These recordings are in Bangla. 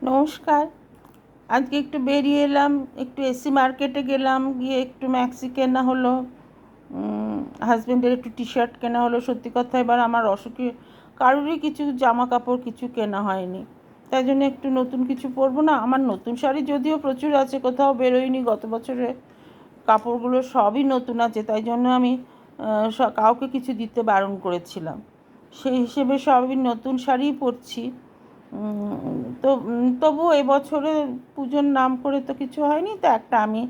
নমস্কার। আজকে একটু বেরিয়ে এলাম, একটু এসি মার্কেটে গেলাম, গিয়ে একটু ম্যাক্সি কেনা হলো, হাজব্যান্ডের একটু টি শার্ট কেনা হলো। সত্যি কথা, এবার আমার অসুখে কারোরই কিছু জামা কাপড় কিছু কেনা হয়নি, তাই জন্য একটু নতুন কিছু পরবো না। আমার নতুন শাড়ি যদিও প্রচুর আছে, কোথাও বেরোয়নি গত বছরে, কাপড়গুলো সবই নতুন আছে, তাই জন্য আমি কাউকে কিছু দিতে বারণ করেছিলাম। সেই হিসেবে সবই নতুন শাড়িই পরছি। তো তবু এবছরে পুজোর নাম করে তো কিছু হয়নি, তো একটা আমি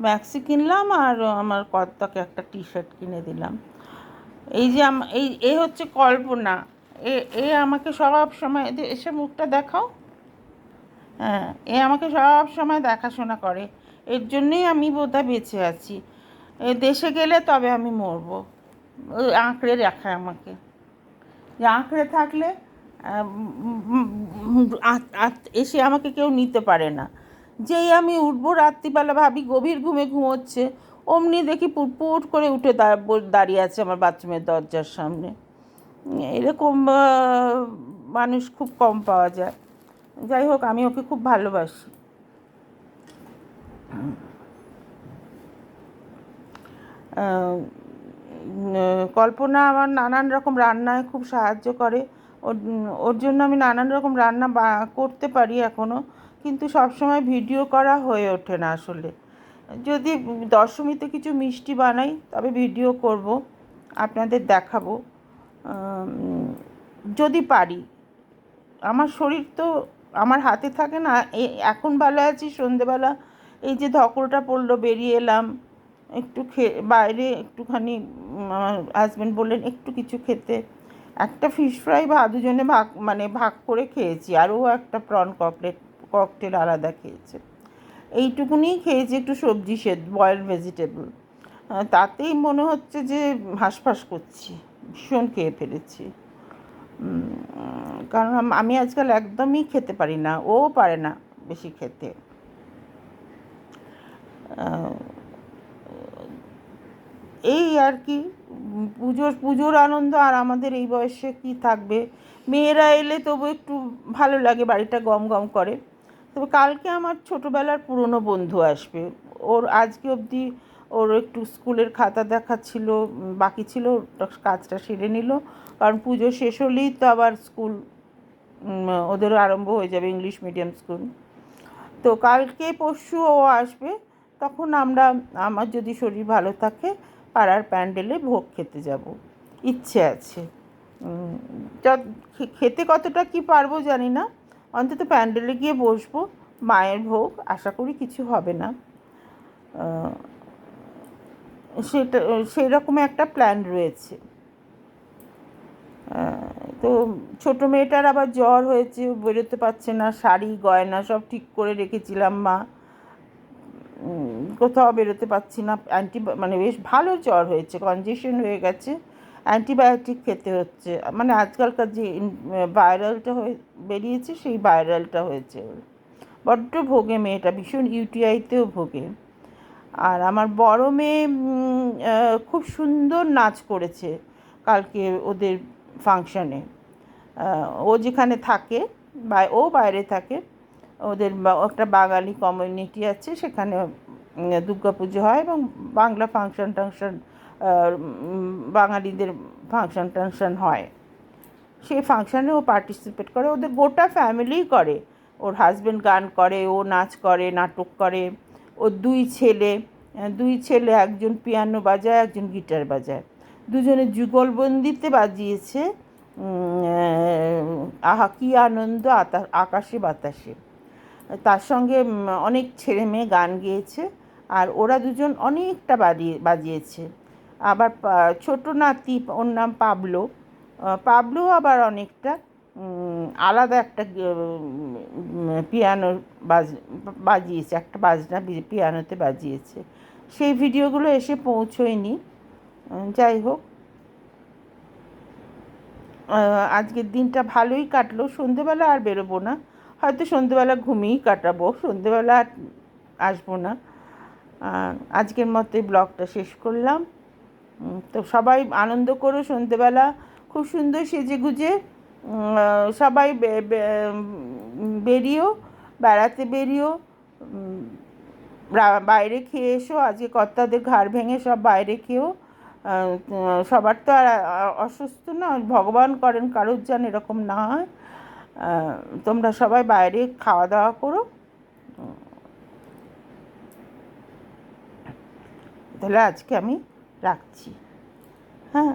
ম্যাক্সি কিনলাম আর আমার কর্তাকে একটা টি শার্ট কিনে দিলাম। এই যে এ হচ্ছে কল্পনা। এ এ আমাকে সব সময় এসে মুখটা দেখাও। হ্যাঁ, এ আমাকে সব সময় দেখাশোনা করে, এর জন্যেই আমি বোধহয় বেঁচে আছি। এ দেশে গেলে তবে আমি মরবো। আঁকড়ে রাখে আমাকে, যে আঁকড়ে থাকলে এসে আমাকে কেউ নিতে পারে না। যেই আমি উঠবো রাত্রিবেলা, ভাবি গভীর ঘুমে ঘুমোচ্ছে, অমনি দেখি পুট করে উঠে দাঁড়িয়ে আছে আমার বাথরুমের দরজার সামনে। এরকম মানুষ খুব কম পাওয়া যায়। যাই হোক, আমি ওকে খুব ভালোবাসি। কল্পনা আমার নানান রকম রান্নায় খুব সাহায্য করে। ওর ওর জন্য আমি নানান রকম রান্না করতে পারি এখনও, কিন্তু সবসময় ভিডিও করা হয়ে ওঠে না আসলে। যদি দশমীতে কিছু মিষ্টি বানাই তবে ভিডিও করব, আপনাদের দেখাবো যদি পারি। আমার শরীর তো আমার হাতে থাকে না। এখন ভালো আছি, সন্ধেবেলা এই যে ধকলটা পড়লো, বেরিয়ে এলাম একটু বাইরে একটুখানি। আমার হাজব্যান্ড বললেন একটু কিছু খেতে, একটা ফিশ ফ্রাই দুজনে ভাগ করে খেয়েছি, আর ও একটা প্রন ককটেল আলাদা খেয়েছে। এইটুকুনি খেয়েছি, একটু সবজি বয়েলড ভেজিটেবল। তাতেই মনে হচ্ছে যে হাঁসফাঁস করছি, ভীষণ খেয়ে ফেলেছি। কারণ আমি আজকাল একদমই খেতে পারি না, ও পারে না বেশি খেতে। এই আর কি, পুজোর আনন্দ আর আমাদের এই বয়সে কি থাকবে। মেয়েরা এলে তবু একটু ভালো লাগে, বাড়িটা গম গম করে। তবে কালকে আমার ছোটোবেলার পুরনো বন্ধু আসবে। ওর আজকে অবধি ওর একটু স্কুলের খাতা দেখা ছিল, বাকি ছিল, কাজটা সেরে নিল। কারণ পুজো শেষ হলেই তো আবার স্কুল, ওদেরও আরম্ভ হয়ে যাবে, ইংলিশ মিডিয়াম স্কুল। তো কালকে পরশু ও আসবে, তখন আমার যদি শরীর ভালো থাকে পাড়ার প্যান্ডেলে ভোগ খেতে যাব, ইচ্ছে আছে। খেতে কতটা কি পারবো জানি না, অন্তত প্যান্ডেলে গিয়ে বসবো, মায়ের ভোগ, আশা করি কিছু হবে না। সেটা সেই রকম একটা প্ল্যান রয়েছে। তো ছোটো মেয়েটার আবার জ্বর হয়েছে, বেরোতে পারছে না, শাড়ি গয়না সব ঠিক করে রেখেছিলাম মা, কোথাও বেরোতে পারছি না। মানে বেশ ভালো জ্বর হয়েছে, কনজেশন হয়ে গেছে, অ্যান্টিবায়োটিক খেতে হচ্ছে। মানে আজকালকার যে ভাইরালটা বেরিয়েছে, সেই ভাইরালটা হয়েছে ওর। বড্ড ভোগে মেয়েটা, ভীষণ ইউটিআইতেও ভোগে। আর আমার বড় মেয়ে খুব সুন্দর নাচ করেছে কালকে ওদের ফাংশানে। ও যেখানে থাকে, ও বাইরে থাকে, ওদের একটা বাঙালি কমিউনিটি আছে, সেখানে দুর্গাপুজো হয় এবং বাংলা ফাংশন টাংশন, বাঙালিদের ফাংশন টাংশন হয়। সেই ফাংশানে ও পার্টিসিপেট করে, ওদের গোটা ফ্যামিলিই করে। ওর হাজব্যান্ড গান করে, ও নাচ করে, নাটক করে। ওর দুই ছেলে, একজন পিয়ানো বাজায়, একজন গিটার বাজায়, দুজনে যুগলবন্দিতে বাজিয়েছে আহা কি আনন্দ আকাশে বাতাসে। তার সঙ্গে অনেক ছেলে মেয়ে গান গেয়েছে, আর ওরা দুজন অনেকটা বাজিয়েছে। আবার ছোট নাতি, ওর নাম পাবলো, পাবলো আবার অনেকটা আলাদা একটা পিয়ানো বাজিয়েছে, একটা বাজনা পিয়ানোতে বাজিয়েছে। সেই ভিডিওগুলো এসে পৌঁছোয়নি। যাই হোক, আজকের দিনটা ভালোই কাটলো। সন্ধেবেলা আর বেরোবো না, হয়তো সন্ধেবেলা ঘুমিয়েই কাটাবো, সন্ধেবেলা আর আসবো না। আজকের মতোই ব্লগটা শেষ করলাম। তো সবাই আনন্দ করো সন্ধেবেলা, খুব সুন্দর সেজে গুজে সবাই বেরিয়েও। বেড়াতে বেরিও, বাইরে খেয়ে এসো। আজকে কর্তাদের ঘাড় ভেঙে সব বাইরে খেয়েও। সবার তো আর অসুস্থ না, ভগবান করেন কারোর যেন এরকম না হয়। তোমরা সবাই বাইরে খাওয়া দাওয়া করো। তাহলে আজকে আমি রাখছি। হ্যাঁ।